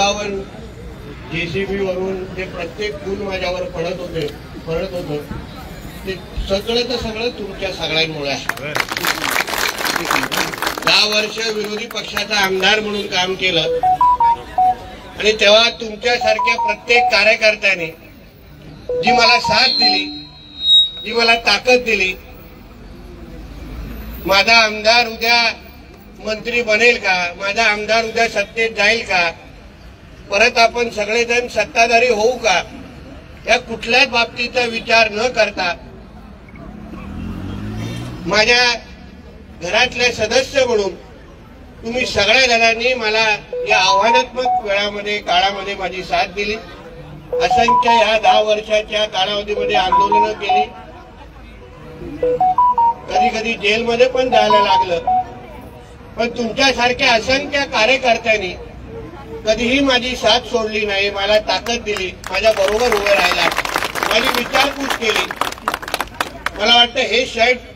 अंगावर जेसीबी वरून ते प्रत्येक गुण माझ्यावर पडत होतं ते सगळं तुमच्या सगळ्यांमुळे आहे. 10 वर्ष विरोधी पक्षाचा आमदार म्हणून काम केलं आणि तेव्हा तुमच्यासारख्या प्रत्येक कार्यकर्त्याने जी मला साथ दिली, जी मला ताकद दिली, माझा आमदार उद्या मंत्री बनेल का, माझा आमदार उद्या सत्तेत जाईल का, परत आपण सगळेजण सत्ताधारी होऊ का, या कुठल्याच बाबतीचा विचार न करता माझ्या घरातले सदस्य म्हणून तुम्ही सगळ्या जणांनी मला या आव्हानात्मक काळामध्ये माझी साथ दिली. असंख्य या 10 वर्षाच्या कालावधीमध्ये आंदोलनं केली, कधी कधी जेलमध्ये पण जायला लागलं, पण तुमच्यासारख्या असंख्य कार्यकर्त्यांनी कधीही माझी साथ सोडली नाही, मला ताकद दिली, माझ्या बरोबर उभे राहिला, माझी विचारपूस केली. मला वाटतं हे शर्ट